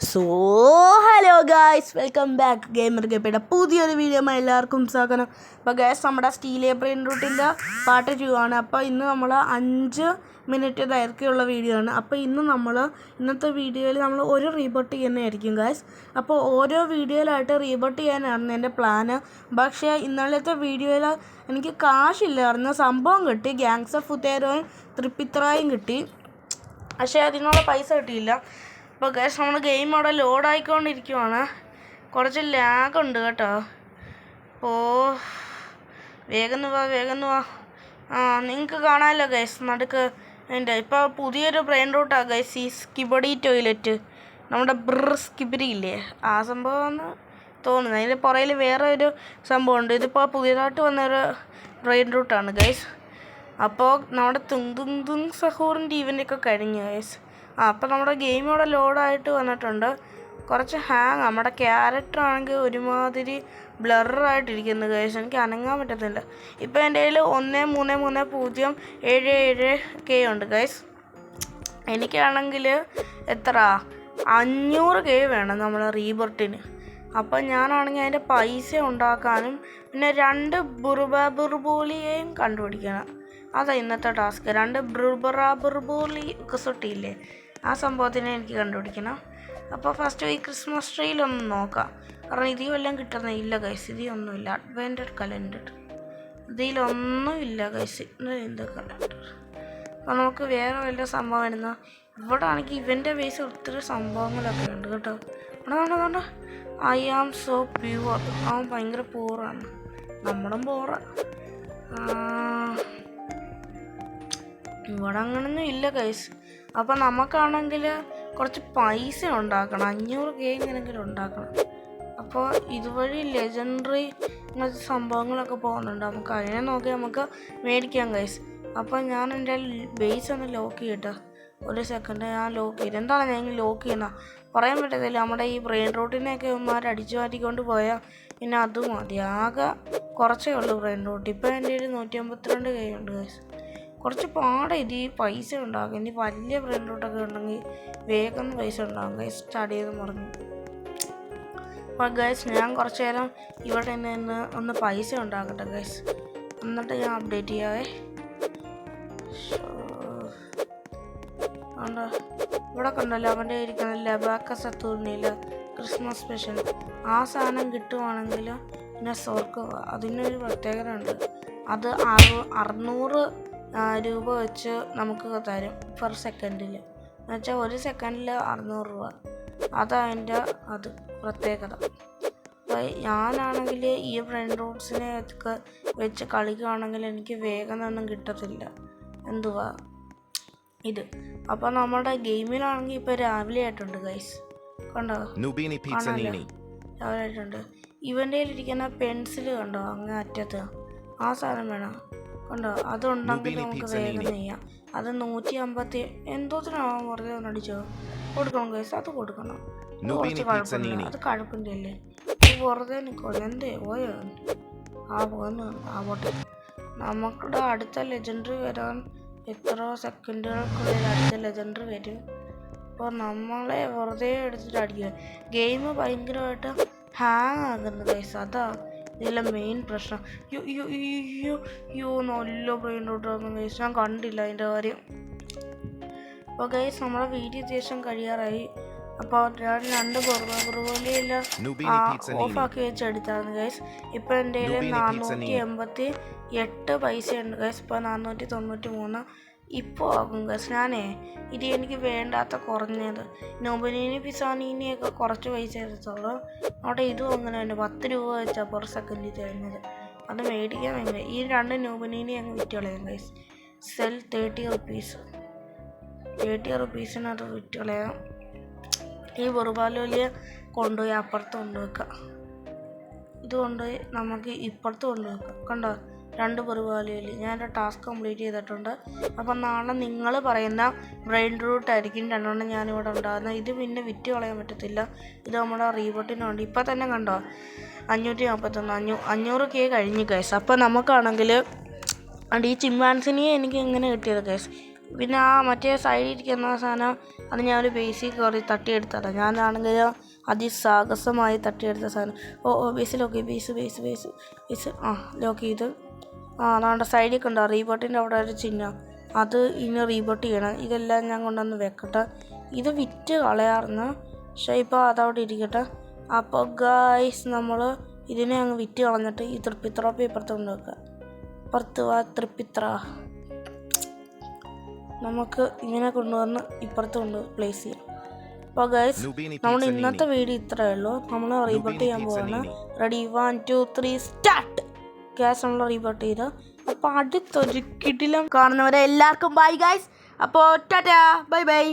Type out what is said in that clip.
So hello guys, welcome back gamer ഗപ്പിയുടെ പുതിയൊരു video എല്ലാവർക്കും സ്വാഗതം. അപ്പോൾ ഗായ്സ്, നമ്മുടെ സ്റ്റീലിയ ബ്രെയിൻ റൂട്ടിൻ്റെ പാർട്ട് 2 ആണ്. അപ്പോൾ ഇന്ന് നമ്മൾ 5 മിനിറ്റ് ദൈർഘ്യമുള്ള വീഡിയോ ആണ്. അപ്പോൾ ഇന്നത്തെ വീഡിയോയിൽ നമ്മൾ ഒരു റീബോട്ട് ചെയ്യുന്നതായിരിക്കും ഗായ്സ്. അപ്പോൾ ഓരോ വീഡിയോയിലായിട്ട് റീബോട്ട് ചെയ്യാനായിരുന്നു എൻ്റെ പ്ലാന്. പക്ഷേ ഇന്നലത്തെ വീഡിയോയിൽ എനിക്ക് കാശില്ലായിരുന്നു. സംഭവം കിട്ടി, ഗ്യാങ്സ് ഓഫ് ഫുതേരോയും തൃപ്പിത്രായും കിട്ടി, പക്ഷേ അതിനുള്ള പൈസ കിട്ടിയില്ല. അപ്പോൾ ഗൈസ്, നമ്മുടെ ഗെയിം അവിടെ ലോഡായിക്കൊണ്ടിരിക്കുവാണ്. കുറച്ച് ലാഗുണ്ട് കേട്ടോ. അപ്പോൾ വേഗം വാ. നിങ്ങൾക്ക് കാണാമല്ലോ ഗൈസ്, നടുക്ക് എൻ്റെ ഇപ്പോൾ പുതിയൊരു ബ്രെയിൻ റൂട്ടാണ് ഗൈസ്, ഈ സ്കിബഡി ടോയ്ലറ്റ്. നമ്മുടെ സ്കിബഡി ഇല്ലേ, ആ സംഭവമെന്ന് തോന്നുന്നു. അതിൻ്റെ പുറയിൽ വേറെ ഒരു സംഭവമുണ്ട്. ഇതിപ്പോൾ പുതിയതായിട്ട് വന്നൊരു ബ്രെയിൻ റൂട്ടാണ് ഗൈസ്. അപ്പോൾ നമ്മുടെ തുങ് സഹൂറിൻ്റെ ഇവൻ്റെയൊക്കെ കഴിഞ്ഞു ഗൈസ്. അപ്പോൾ നമ്മുടെ ഗെയിം ഇവിടെ ലോഡായിട്ട് വന്നിട്ടുണ്ട്. കുറച്ച് ഹാങ്, നമ്മുടെ ക്യാരക്ടർ ആണെങ്കിൽ ഒരുമാതിരി ബ്ലറായിട്ടിരിക്കുന്നു ഗൈസ്. എനിക്ക് അനങ്ങാൻ പറ്റത്തില്ല. ഇപ്പോൾ എൻ്റെ കയ്യിൽ 1330K ഉണ്ട് ഗൈസ്. എനിക്കാണെങ്കിൽ എത്ര 500K വേണം നമ്മുടെ റീബർട്ടിന്. അപ്പം ഞാനാണെങ്കിൽ അതിൻ്റെ പൈസ ഉണ്ടാക്കാനും പിന്നെ 2 ബുർബോളിയെയും കണ്ടുപിടിക്കണം. അതാ ഇന്നത്തെ ടാസ്ക്. 2 ബുർബോളി കിസൊട്ടിയില്ലേ, ആ സംഭവത്തിനെ എനിക്ക് കണ്ടുപിടിക്കണം. അപ്പോൾ ഫസ്റ്റ് ഈ ക്രിസ്മസ് ട്രീയിലൊന്ന് നോക്കാം. കാരണം ഇതിൽ വല്ലതും കിട്ടുന്നില്ല ഗൈസ്. ഇതിലൊന്നുമില്ല. അഡ്വെൻറ്റഡ് കലണ്ടർ ഇതിലൊന്നുമില്ല ഗൈസ്. എന്ത് കലണ്ടർ? അപ്പോൾ നമുക്ക് വേറെ വല്ല സംഭവം വരുന്ന ഇവിടെ ആണെങ്കിൽ ഇവൻ്റെ ബേസ് ഒത്തിരി സംഭവങ്ങളൊക്കെ ഉണ്ട് കേട്ടോ. അതുകൊണ്ട് ഐ ആം സോ പ്യുവർ. അവൻ ഭയങ്കര പൂറാണ്, നമ്മളും പൂറ. ഇവിടെ അങ്ങനൊന്നും ഇല്ല ഗൈസ്. അപ്പം നമുക്കാണെങ്കിൽ കുറച്ച് പൈസ ഉണ്ടാക്കണം. 500K എങ്ങനെയെങ്കിലും ഉണ്ടാക്കണം. അപ്പോൾ ഇതുവഴി ലെജൻഡറി അങ്ങനത്തെ സംഭവങ്ങളൊക്കെ പോകുന്നുണ്ട്. നമുക്ക് അതിനെ നോക്കി നമുക്ക് മേടിക്കാം ഗൈസ്. അപ്പോൾ ഞാൻ എൻ്റെ ബേസ് ഒന്ന് ലോക്ക് ചെയ്യട്ടെ. ഒരു സെക്കൻഡ്, ഞാൻ ലോക്ക് ചെയ്ത്. എന്താണ് ഞാൻ ലോക്ക് ചെയ്യുന്ന പറയാൻ പറ്റത്തില്ല. നമ്മുടെ ഈ ബ്രെയിൻ റൂട്ടിനെയൊക്കെ ഇവന്മാർ അടിച്ചു മാറ്റിക്കൊണ്ട് പോയാൽ പിന്നെ അത് മതി. ആകെ കുറച്ചേ ഉള്ളൂ ബ്രെയിൻ റൂട്ട്. ഇപ്പോൾ എൻ്റെ ഒരു 152K ഉണ്ട് ഗൈസ്. കുറച്ച് പാടെ ഇത് ഈ പൈസ ഉണ്ടാകും. ഇനി വലിയ ബ്രെയിൻ റൂട്ടൊക്കെ ഉണ്ടെങ്കിൽ വേഗം പൈസ ഉണ്ടാകും ഗൈസ്. സ്റ്റാർട്ട് ചെയ്തെന്ന് പറഞ്ഞു. അപ്പോൾ ഗൈസ്, ഞാൻ കുറച്ച് നേരം ഇവിടെ നിന്ന് ഒന്ന് പൈസ ഉണ്ടാക്കട്ടെ ഗൈസ്. എന്നിട്ട് ഞാൻ അപ്ഡേറ്റ് ചെയ്യാവേ. ഇവിടെ കണ്ടല്ലോ അവൻ്റെ ഇരിക്കുന്ന ലബാക്ക സത്തൂർണിയിൽ ക്രിസ്മസ് സ്പെഷ്യൽ. ആ സാധനം കിട്ടുവാണെങ്കിൽ പിന്നെ സ്വർക്കുക. അതിനൊരു പ്രത്യേകത ഉണ്ട്. അത് 600 രൂപ വെച്ച് നമുക്ക് തരും പെർ സെക്കൻഡിൽ. എന്നുവെച്ചാൽ ഒരു സെക്കൻഡിൽ 600 രൂപ. അതതിൻ്റെ പ്രത്യേകത. അപ്പോൾ ഞാനാണെങ്കിൽ ഈ ബ്രെയിൻ റൂട്ട്സിനെ ഒക്കെ വെച്ച് കളിക്കുകയാണെങ്കിൽ എനിക്ക് വേഗം ഒന്നും കിട്ടത്തില്ല. എന്തുവാ ഇത്? അപ്പോൾ നമ്മുടെ ഗെയിമിലാണെങ്കിൽ ഇപ്പോൾ രാവിലെ ആയിട്ടുണ്ട് ഗൈസ്. കണ്ടോ, രാവിലെ ആയിട്ടുണ്ട്. ഇവൻ്റെ കയ്യിലിരിക്കുന്ന പെൻസിൽ കണ്ടോ, അങ്ങ് അറ്റത്ത് ആ സാധനം വേണം. കണ്ടോ, അതുണ്ടെങ്കിൽ നമുക്ക് വേഗം ചെയ്യാം. അത് 150 എന്തോത്തിനാവും വെറുതെ ഒന്ന് അടിച്ചോ. കൊടുക്കണം ഗൈസ്, അത് കൊടുക്കണം. കുറച്ച് കുഴപ്പമില്ല, അത് കഴപ്പിൻ്റെ അല്ലേ. വെറുതെ നിൽക്കോ, എന്തേ പോയോ? പോട്ടെ. നമുക്കിവിടെ അടുത്ത ലെജൻഡറി വരാൻ എത്ര സെക്കൻഡുകൾക്കുള്ളിൽ അടുത്ത ലെജൻഡറി വരും. അപ്പോൾ നമ്മളെ വെറുതെ എടുത്തിട്ട് അടിക്കുക. ഗെയിം ഭയങ്കരമായിട്ട് ഹാങ് ആകുന്നു ഗൈസ്. അതാ ഇതിലെ മെയിൻ പ്രശ്നം. നല്ല ബ്രെയിൻ റൂട്ടാണ് ഗൈസ്. ഞാൻ കണ്ടില്ല അതിൻ്റെ കാര്യം. അപ്പോൾ ഗൈസ്, നമ്മുടെ വീഡിയോ ശേഷം കഴിയാറായി. അപ്പോൾ 2 ബുർബോളിയെല്ലാം ഓഫാക്കി വെച്ച് എടുത്തായിരുന്നു ഗൈസ്. ഇപ്പോൾ എൻ്റെ കയ്യിൽ 488 പൈസയുണ്ട് ഗൈസ്. ഇപ്പോൾ 493 ഇപ്പോൾ ആകും ഗൈസ്. ഇത് എനിക്ക് വേണ്ടാത്ത കുറഞ്ഞത് നൊബനീനി പിസാനീനിയൊക്കെ കുറച്ച് പൈസ എടുത്തോളൂ. അവിടെ ഇതും അങ്ങനെ തന്നെ 10 രൂപ വെച്ചാൽ പെർ സെക്കൻഡിൽ തരുന്നത്. അത് മേടിക്കാൻ ഭയങ്കര. ഈ 2 നൊബനീനി അങ്ങ് വിറ്റ് കളയാം ഗൈസ്. സെൽ 30 റുപ്പീസിനത് വിറ്റ് കളയാം. ഈ ബുർബോളിയെ കൊണ്ടുപോയി അപ്പുറത്ത് കൊണ്ടുവെക്കാം. ഇത് കൊണ്ടുപോയി നമുക്ക് ഇപ്പുറത്ത് കൊണ്ടുവെക്കാം. കണ്ടോ, 2 ബുർബോളിയിൽ ഞാൻ എൻ്റെ ടാസ്ക് കംപ്ലീറ്റ് ചെയ്തിട്ടുണ്ട്. അപ്പം നാളെ നിങ്ങൾ പറയുന്ന ബ്രെയിൻ റൂട്ട് ആയിരിക്കും 2 ഞാനിവിടെ ഉണ്ടാകുന്നത്. ഇത് പിന്നെ വിറ്റ് കളയാൻ പറ്റത്തില്ല. ഇത് നമ്മുടെ റീബോട്ടിനുണ്ട്. ഇപ്പം തന്നെ കണ്ടോ 541 500K കഴിഞ്ഞു ഗൈസ്. അപ്പം നമുക്കാണെങ്കിൽ ഈ ചിമ്പാൻസിനിയെ എനിക്ക് എങ്ങനെ കിട്ടിയത് ഗൈസ്? പിന്നെ ആ മറ്റേ സൈഡിൽ ഇരിക്കുന്ന സാധനം അത് ഞാൻ ഒരു ബേസിൽ കയറി തട്ടിയെടുത്തതാണ്. ഞാനാണെങ്കിൽ അതിസാഹസമായി തട്ടിയെടുത്ത സാധനം. ബേസ് ലോക്ക് ബേസ് ലോക്ക് ചെയ്ത് അതാണ്ട് സൈഡിൽ കണ്ടോ റീബോട്ടിൻ്റെ അവിടെ ഒരു ചിഹ്നം, അത് ഇനി റീബോട്ട് ചെയ്യണം. ഇതെല്ലാം ഞാൻ കൊണ്ടുവന്ന് വെക്കട്ടെ. ഇത് വിറ്റ് കളയാറുന്നു, പക്ഷേ ഇപ്പോൾ അതവിടെ ഇരിക്കട്ടെ. അപ്പോൾ ഗായ്സ് നമ്മൾ ഇതിനെ അങ്ങ് വിറ്റ് കളഞ്ഞിട്ട് ഈ തൃപ്പിത്ര ഇപ്പുറത്ത് കൊണ്ട് വെക്കുക. ഇപ്പുറത്ത് തൃപ്പിത്ര നമുക്ക് ഇങ്ങനെ കൊണ്ടുവന്ന് ഇപ്പുറത്ത് കൊണ്ട് പ്ലേസ് ചെയ്യാം. അപ്പോൾ ഗൈസ് നമ്മൾ ഇന്നത്തെ വീഡിയോ ഇത്രയേ ഉള്ളൂ. നമ്മൾ റീബോട്ട് ചെയ്യാൻ പോവാണ്. Ready 1 2 3 start. ഗ്യാസ് നമ്മൾ റീബോട്ട് ചെയ്ത് അപ്പോൾ അടുത്തൊരു കിടിലം കാണുന്നവരെ എല്ലാവർക്കും ബൈ ഗൈസ്. അപ്പോൾ ടാറ്റാ ബൈ ബൈ.